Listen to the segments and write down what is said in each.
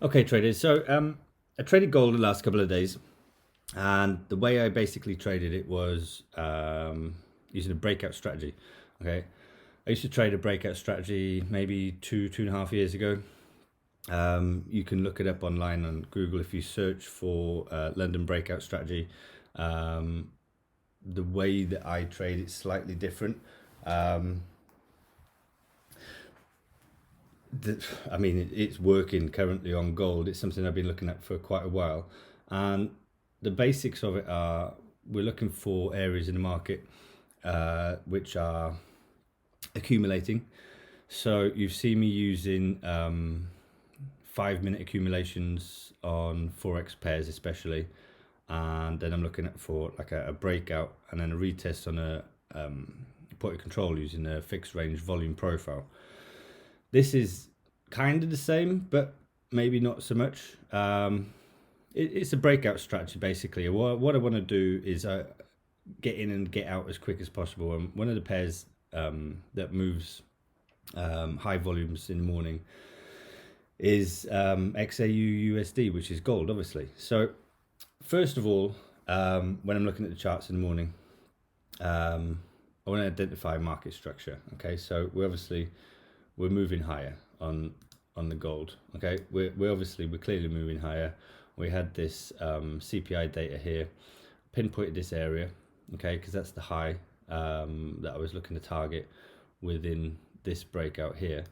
Okay, traders. So I traded gold the last couple of days, and the way I basically traded it was using a breakout strategy. Okay, I used to trade a breakout strategy maybe two and a half years ago. You can look it up online on Google if you search for London breakout strategy. The way that I trade it's slightly different. I mean, it's working currently on gold. It's something I've been looking at for quite a while, and the basics of it are we're looking for areas in the market which are accumulating. So you've seen me using 5 minute accumulations on Forex pairs, especially, and then I'm looking at for like a breakout and then a retest on a point of control using a fixed range volume profile. This is kind of the same, but maybe not so much. It's a breakout strategy, basically. What I want to do is get in and get out as quick as possible. And one of the pairs that moves high volumes in the morning is XAU USD, which is gold, obviously. So first of all, when I'm looking at the charts in the morning, I want to identify market structure. Okay, so we're moving higher on the gold. Okay, we're clearly moving higher. We had this CPI data here, pinpointed this area, okay, because that's the high that I was looking to target within this breakout here.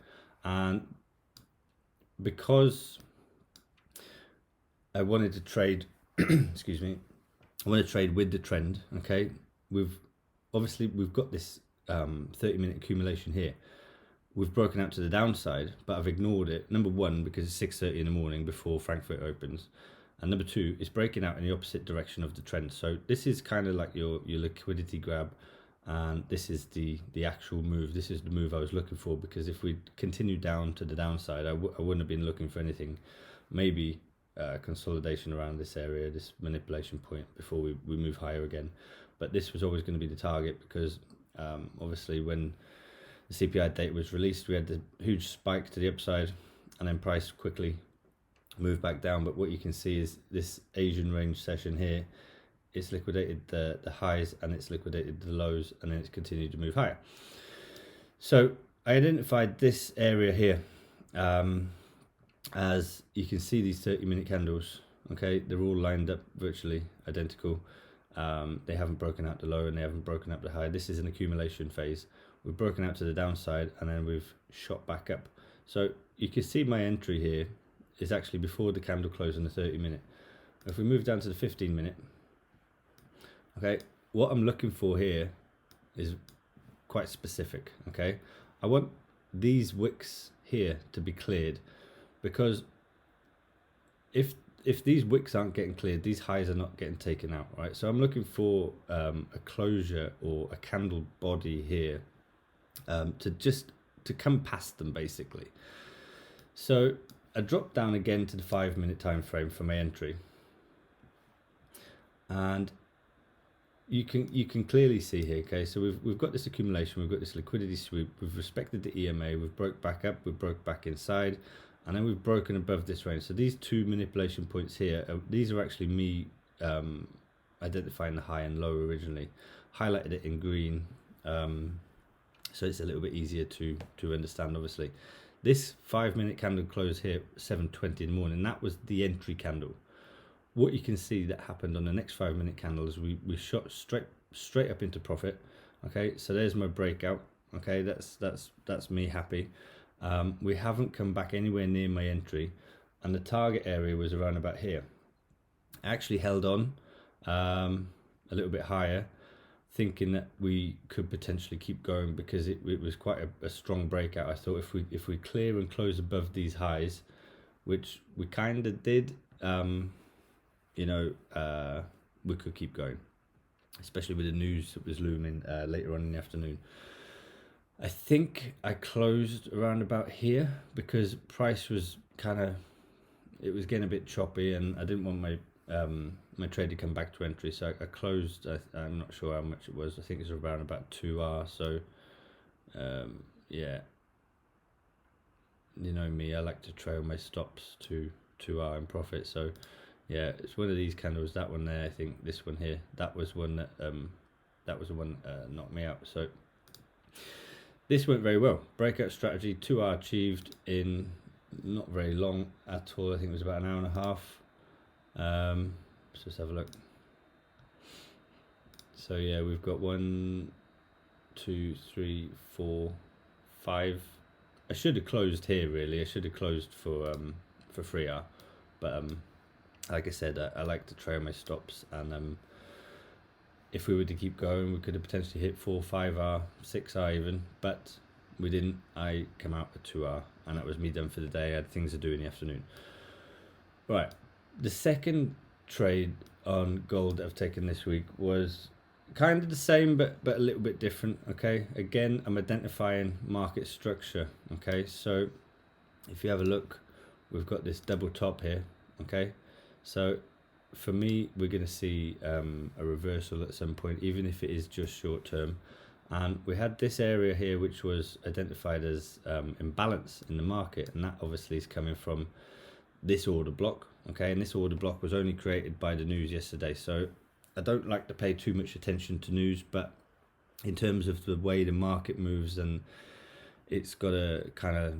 And because I wanted to trade excuse me, I want to trade with the trend. Okay, we've got this 30-minute accumulation here. We've broken out to the downside, but I've ignored it. Number one, because it's 6:30 in the morning before Frankfurt opens, and number two, it's breaking out in the opposite direction of the trend. So this is kind of like your liquidity grab, and this is the actual move. This is the move I was looking for, because if we continue down to the downside, I wouldn't have been looking for anything. Maybe consolidation around this area, this manipulation point before we move higher again. But this was always going to be the target, because obviously when the CPI data was released, we had the huge spike to the upside, and then price quickly moved back down. But what you can see is this Asian range session here, it's liquidated the highs and it's liquidated the lows, and then it's continued to move higher. So I identified this area here. As you can see, these 30-minute candles, okay, they're all lined up virtually identical. They haven't broken out the low and they haven't broken up the high. This is an accumulation phase. We've broken out to the downside and then we've shot back up. So you can see my entry here is actually before the candle close on the 30-minute. If we move down to the 15-minute, okay, what I'm looking for here is quite specific. Okay, I want these wicks here to be cleared, because if these wicks aren't getting cleared, these highs are not getting taken out, right? So I'm looking for a closure or a candle body here to come past them, basically. So I dropped down again to the 5-minute time frame for my entry, and you can clearly see here. Okay, so we've got this accumulation, we've got this liquidity sweep, we've respected the EMA, we've broke back up, we've broke back inside, and then we've broken above this range. So these two manipulation points here, these are actually me identifying the high and low originally. Highlighted it in green, so it's a little bit easier to understand. Obviously, this 5-minute candle close here, 7:20 in the morning, that was the entry candle. What you can see that happened on the next 5-minute candle is we shot straight up into profit. Okay, so there's my breakout. Okay, that's me happy. We haven't come back anywhere near my entry, and the target area was around about here. I actually held on a little bit higher, thinking that we could potentially keep going, because it was quite a strong breakout. I thought if we clear and close above these highs, which we kind of did, we could keep going, especially with the news that was looming later on in the afternoon. I think I closed around about here because price was it was getting a bit choppy, and I didn't want my my trade to come back to entry, so I closed. I'm not sure how much it was. I think it's around about 2R. So yeah, you know me, I like to trail my stops to 2 hour in profit. So yeah, it's one of these candles. That one there, I think this one here, that was one that was the one knocked me out. So this went very well. Breakout strategy, 2 hour achieved in not very long at all. I think it was about an hour and a half. So let's have a look. So yeah, we've got 1, 2, 3, 4, 5. I should have closed here really. I should have closed for 3 hour, but like I said, I like to trail my stops, and if we were to keep going, we could have potentially hit 4, 5 hour, 6 hour even, but we didn't. I came out at 2 hour, and that was me done for the day. I had things to do in the afternoon. Right, the second trade on gold that I've taken this week was kind of the same, but a little bit different. Okay, again, I'm identifying market structure. Okay, so if you have a look, we've got this double top here. Okay, so for me, we're going to see a reversal at some point, even if it is just short term. And we had this area here which was identified as imbalance in the market, and that obviously is coming from this order block. Okay, and this order block was only created by the news yesterday, so I don't like to pay too much attention to news, but in terms of the way the market moves, and it's got to kind of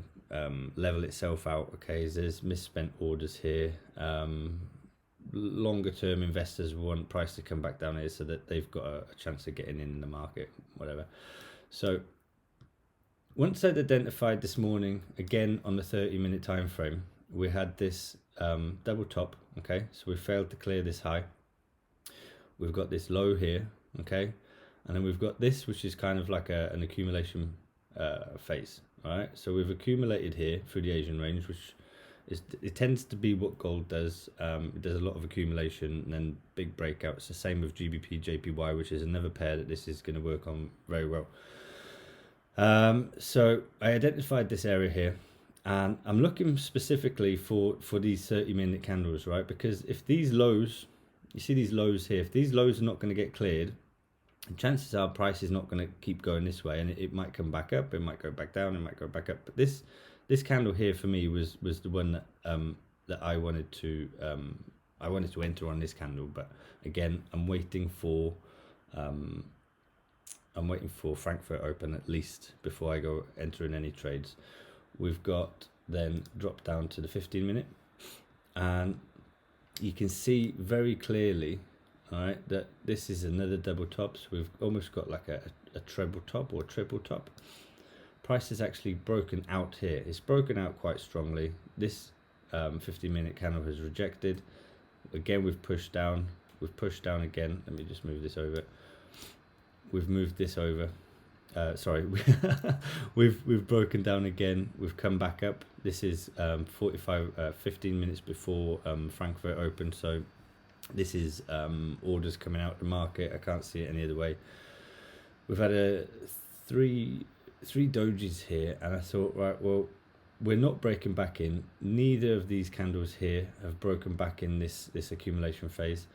level itself out. Okay, there's misspent orders here. Longer term investors want price to come back down here so that they've got a chance of getting in the market, whatever. So once I'd identified this morning, again on the 30-minute time frame, we had this double top. Okay, so we failed to clear this high. We've got this low here. Okay, and then we've got this, which is kind of like an accumulation phase. All right, so we've accumulated here through the Asian range, which it tends to be what gold does. It does a lot of accumulation and then big breakouts. The same with GBP, JPY, which is another pair that this is going to work on very well. So I identified this area here, and I'm looking specifically for these 30-minute candles, right? Because if these lows, you see these lows here, if these lows are not going to get cleared, chances are price is not going to keep going this way, and it might come back up, it might go back down, it might go back up. But this candle here for me was the one that that I wanted to enter on this candle. But again, I'm waiting for Frankfurt open at least before I go entering any trades. We've got then dropped down to the 15-minute, and you can see very clearly, all right, that this is another double top. So we've almost got like a treble top or triple top. Price is actually broken out here. It's broken out quite strongly. This 15-minute candle has rejected. Again, we've pushed down. We've pushed down again. Let me just move this over. We've moved this over. Sorry, we've broken down again. We've come back up. This is 15 minutes before Frankfurt opened. So this is orders coming out the market. I can't see it any other way. We've had three dojis here, and I thought, right, well, we're not breaking back in. Neither of these candles here have broken back in this accumulation phase.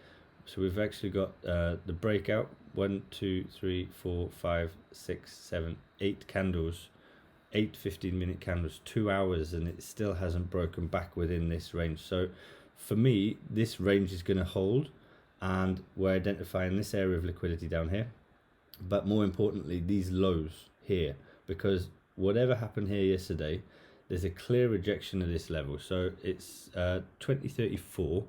So we've actually got the breakout, 1, 2, 3, 4, 5, 6, 7, 8 candles, 8 15-minute candles, 2 hours, and it still hasn't broken back within this range. So for me, this range is going to hold, and we're identifying this area of liquidity down here, but more importantly, these lows here, because whatever happened here yesterday, there's a clear rejection of this level. So it's 2034.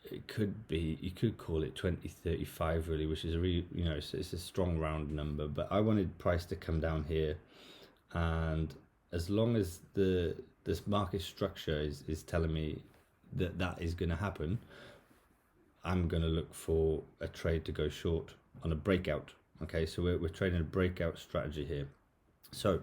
It could be, you could call it 2035 really, which is a really, it's a strong round number. But I wanted price to come down here, and as long as this market structure is telling me that is going to happen, I'm going to look for a trade to go short on a breakout. Okay, so we're trading a breakout strategy here. So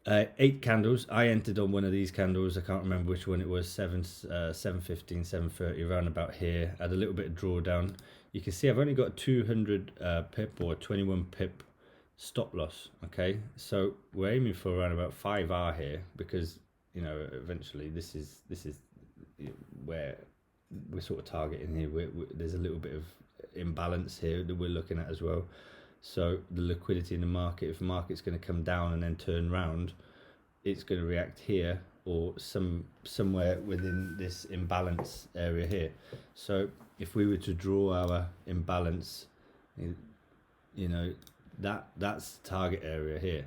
8 candles. I entered on one of these candles. I can't remember which one it was. 7:15, 7:30, around about here. Had a little bit of drawdown. You can see I've only got 200 pip or 21 pip stop loss. Okay, so we're aiming for around about 5 hour here, because eventually this is where we're sort of targeting here. There's a little bit of imbalance here that we're looking at as well. So the liquidity in the market, if the market's going to come down and then turn round, it's going to react here, or somewhere within this imbalance area here. So if we were to draw our imbalance, you know, that's target area here.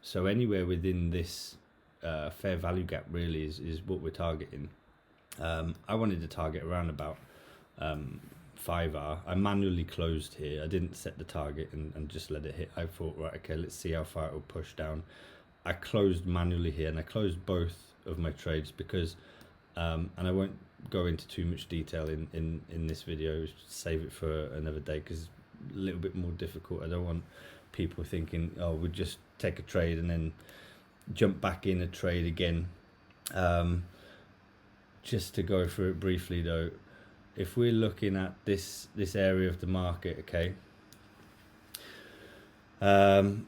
So anywhere within this fair value gap really is what we're targeting. I wanted to target around about 5R. I manually closed here. I didn't set the target and just let it hit. I thought, right, okay, let's see how far it will push down. I closed manually here, and I closed both of my trades because, and I won't go into too much detail in this video, save it for another day because it's a little bit more difficult. I don't want people thinking, oh, we'll just take a trade and then jump back in a trade again. Just to go through it briefly though, if we're looking at this area of the market, okay,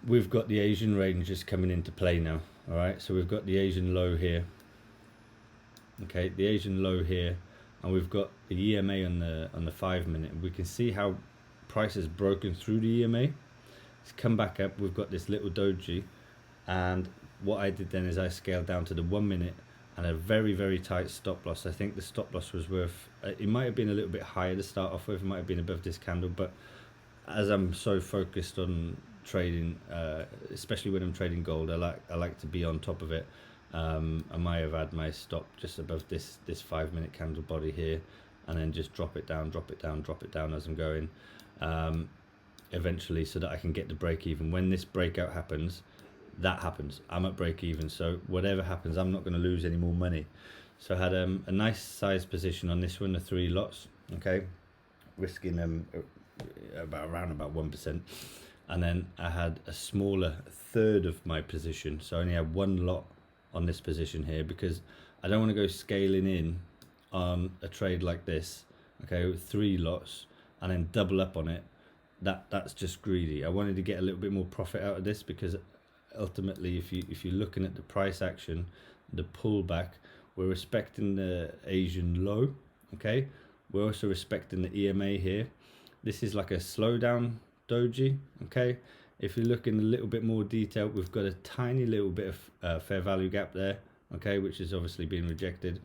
we've got the Asian ranges coming into play now. All right, so we've got the Asian low here, okay, the Asian low here, and we've got the EMA on the 5 minute. We can see how price has broken through the EMA. It's come back up. We've got this little doji, and what I did then is I scaled down to the 1 minute and a very, very tight stop loss. I think the stop loss was worth, it might have been a little bit higher to start off with, it might have been above this candle, but as I'm so focused on trading, especially when I'm trading gold, I like to be on top of it. I might have had my stop just above this 5 minute candle body here, and then just drop it down as I'm going, eventually, so that I can get the break even. When this breakout happens, that happens, I'm at break even, so whatever happens, I'm not going to lose any more money. So I had a nice size position on this one, the 3 lots, okay, risking around about 1%, and then I had a smaller third of my position, so I only had 1 lot on this position here because I don't want to go scaling in on a trade like this, okay, with 3 lots and then double up on it. That's just greedy. I wanted to get a little bit more profit out of this because ultimately, if you're looking at the price action, the pullback, we're respecting the Asian low, okay, we're also respecting the EMA here. This is like a slowdown doji, okay. If you look in a little bit more detail, we've got a tiny little bit of fair value gap there, okay, which is obviously being rejected.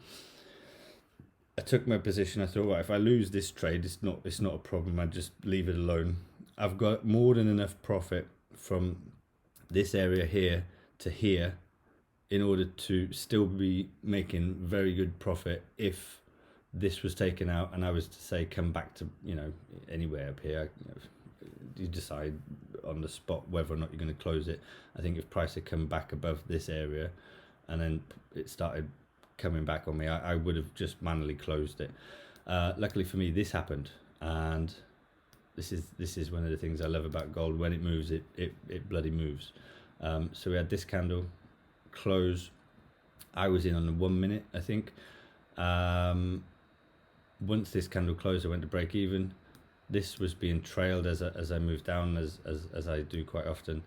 I took my position. I thought, well, if I lose this trade, it's not a problem. I just leave it alone. I've got more than enough profit from this area here to here in order to still be making very good profit if this was taken out and I was to say come back to, you know, anywhere up here. You decide on the spot whether or not you're going to close it. I think if price had come back above this area and then it started coming back on me, I would have just manually closed it. Luckily for me, this happened, and this is one of the things I love about gold. When it moves, it bloody moves. So we had this candle close. I was in on the 1 minute, I think. Once this candle closed, I went to break even. This was being trailed as I moved down, as I do quite often,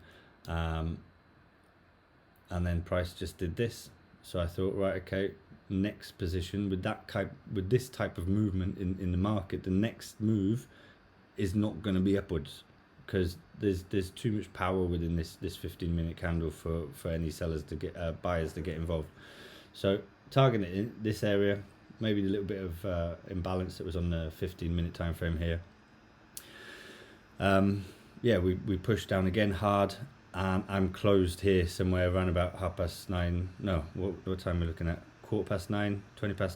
and then price just did this. So I thought, right, okay, next position with this type of movement in the market, the next move is not going to be upwards because there's too much power within this 15-minute candle for any sellers to get buyers to get involved. So targeting it in this area, maybe the little bit of imbalance that was on the 15-minute time frame here. Yeah, we pushed down again hard, and I'm closed here somewhere around about 9:30. No, what time are we looking at? 9:15,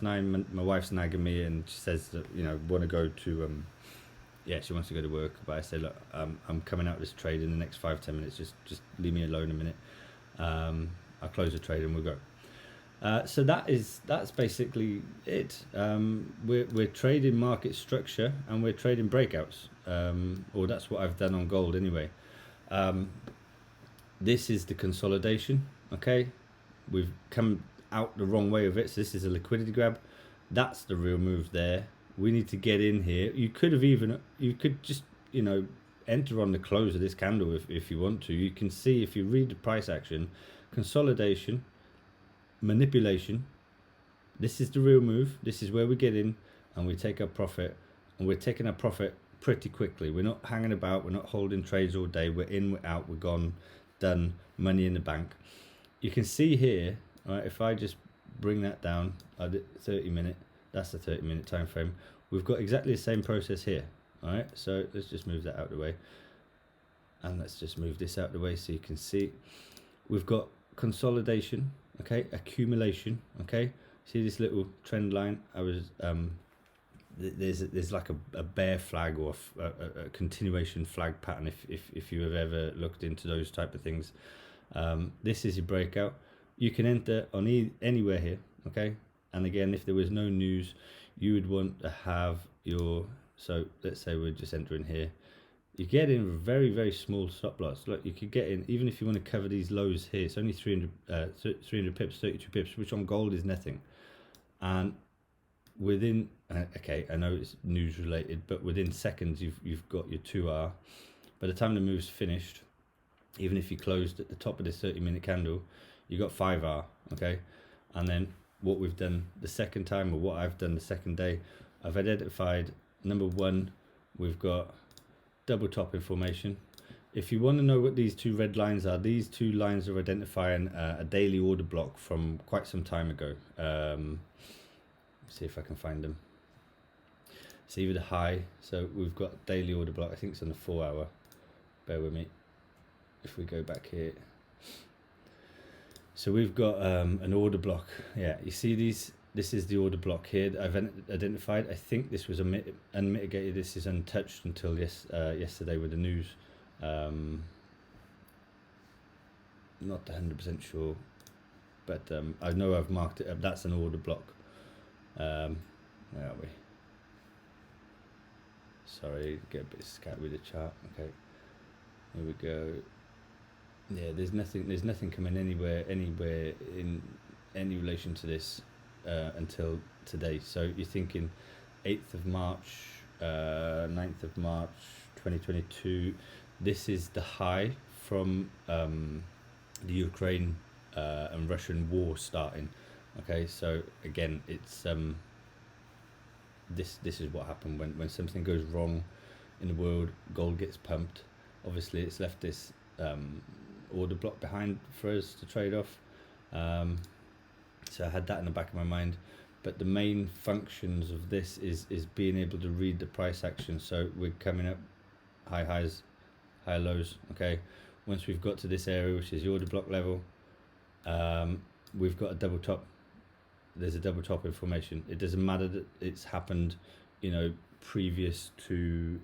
9:20. My wife's nagging me, and she says that, you know, want to go to yeah, she wants to go to work, but I say, look, I'm coming out of this trade in the next 5-10 minutes. Just leave me alone a minute. I'll close the trade and we'll go. So that's basically it. We're trading market structure and we're trading breakouts, or that's what I've done on gold anyway. This is the consolidation, okay? We've come out the wrong way of it, so this is a liquidity grab. That's the real move there. We need to get in here. You could just, you know, enter on the close of this candle if you want to. You can see, if you read the price action, consolidation, manipulation. This is the real move. This is where we get in and we take our profit, and we're taking our profit pretty quickly. We're not hanging about. We're not holding trades all day. We're in, we're out, we're gone, done, money in the bank. You can see here All right, if I just bring that down, 30 minute, that's the 30-minute time frame. We've got exactly the same process here. All right, so let's just move that out of the way, and let's just move this out of the way so you can see. We've got consolidation, okay, accumulation, okay. See this little trend line? There's like a bear flag or a continuation flag pattern if you have ever looked into those type of things. This is your breakout. You can enter on anywhere here, okay. And again, if there was no news, you would want to have your, so let's say we're just entering here. You get in a very, very small stop loss. Look, you could get in, even if you want to cover these lows here, it's only 300 pips, 32 pips, which on gold is nothing. And within, okay, I know it's news related, but within seconds, you've got your 2R. By the time the move's finished, even if you closed at the top of this 30-minute candle, you got 5R, okay? And then what we've done the second time, or what I've done the second day, I've identified, number one, we've got double top information. If you want to know what these two red lines are, these two lines are identifying a daily order block from quite some time ago. See if I can find them. It's either the high, so we've got daily order block, I think it's on the 4 hour. Bear with me. If we go back here, so we've got an order block. Yeah, you see these, this is the order block here that I've identified. I think this was unmitigated. This is untouched until yesterday with the news. Not 100% sure, but I know I've marked it up. That's an order block. Where are we? Sorry, get a bit scattered with the chart. Okay, here we go. Yeah, there's nothing coming anywhere in any relation to this until today. So you're thinking 8th of March, 9th of March 2022. This is the high from the Ukraine and Russian war starting. Okay, so again, it's this is what happened when something goes wrong in the world. Gold gets pumped. Obviously, it's left this order block behind for us to trade off. So I had that in the back of my mind. But the main functions of this is being able to read the price action. So we're coming up high highs, high lows. Okay, once we've got to this area, which is the order block level, we've got a double top. There's a double top information. It doesn't matter that it's happened, you know, previous to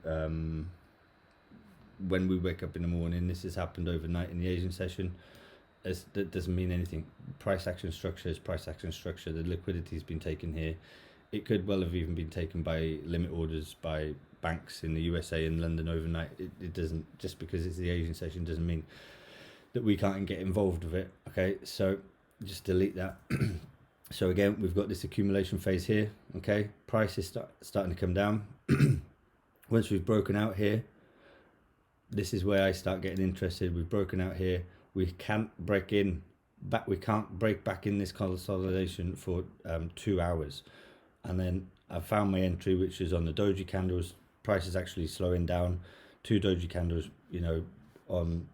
when we wake up in the morning. This has happened overnight in the Asian session. That doesn't mean anything. Price action structure is price action structure. The liquidity has been taken here. It could well have even been taken by limit orders by banks in the USA and London overnight. It doesn't, just because it's the Asian session doesn't mean that we can't get involved with it. Okay, so just delete that. So again, we've got this accumulation phase here. Okay, price is starting to come down. Once we've broken out here, this is where I start getting interested. We've broken out here. We can't break back. We can't break back in this consolidation for 2 hours. And then I found my entry, which is on the doji candles. Price is actually slowing down. 2 doji candles, you know, on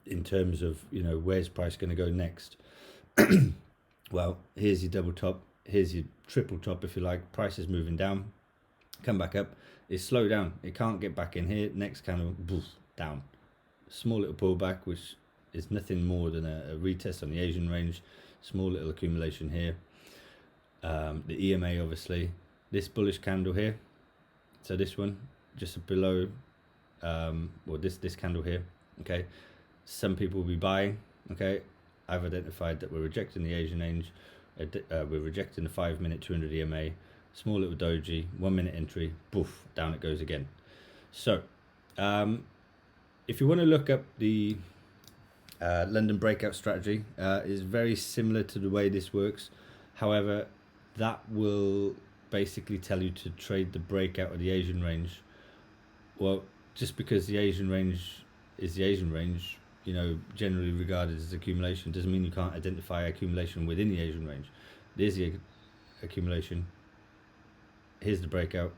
in terms of, you know, where's price going to go next. Well, here's your double top. Here's your triple top, if you like. Price is moving down. Come back up. It's slow down. It can't get back in here. Next candle, boof, down. Small little pullback, which is nothing more than a retest on the Asian range. Small little accumulation here. The EMA, obviously. This bullish candle here. So this one, just below, well, this candle here. Okay. Some people will be buying. Okay. I've identified that we're rejecting the Asian range. We're rejecting the 5-minute 200 EMA. Small little doji, 1 minute entry, poof, down it goes again. So, if you want to look up the London breakout strategy, is very similar to the way this works. However, that will basically tell you to trade the breakout of the Asian range. Well, just because the Asian range is the Asian range, you know, generally regarded as accumulation, doesn't mean you can't identify accumulation within the Asian range. There's the accumulation. Here's the breakout.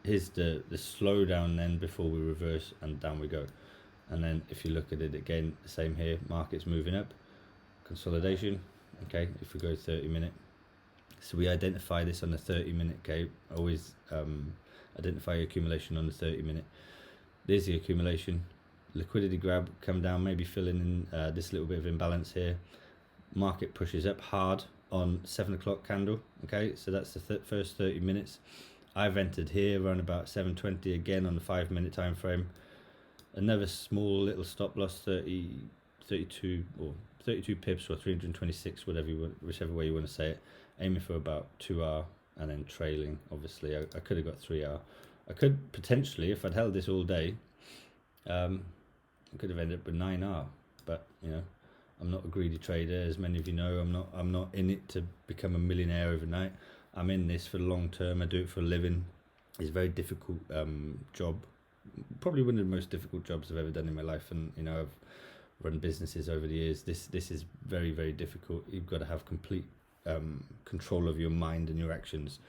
Here's the slowdown then before we reverse, and down we go. And then if you look at it again, the same here, market's moving up, consolidation, Okay, if we go 30-minute, so we identify this on the 30-minute. Okay, always identify accumulation on the 30-minute. There's the accumulation. Liquidity grab, come down, maybe filling in this little bit of imbalance here. Market pushes up hard on 7 o'clock candle. Okay, so that's the first 30 minutes. I've entered here around about 7:20 again on the 5-minute time frame. Another small little stop loss, 32 or 32 pips or 326, whichever way you want to say it. Aiming for about 2 hour and then trailing. Obviously, I could have got 3 hour. I could potentially, if I'd held this all day, I could have ended up with 9 hour. But you know, I'm not a greedy trader, as many of you know. I'm not in it to become a millionaire overnight. I'm in this for the long term. I do it for a living. It's a very difficult job. Probably one of the most difficult jobs I've ever done in my life. And you know, I've run businesses over the years. This is very, very difficult. You've got to have complete control of your mind and your actions.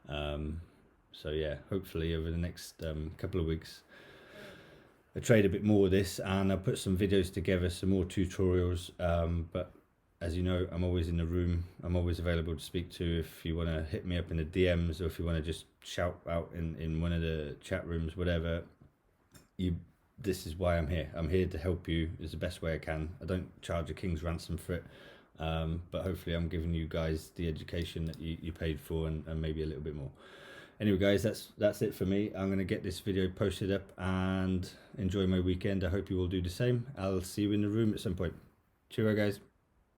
So yeah, hopefully over the next couple of weeks, I trade a bit more of this, and I'll put some videos together, some more tutorials. But as you know, I'm always in the room. I'm always available to speak to if you want to hit me up in the DMs, or if you want to just shout out in one of the chat rooms, whatever. This is why I'm here. I'm here to help you as the best way I can. I don't charge a king's ransom for it. But hopefully I'm giving you guys the education that you paid for, and maybe a little bit more. Anyway guys, that's it for me. I'm going to get this video posted up and enjoy my weekend. I hope you all do the same. I'll see you in the room at some point. Cheerio guys.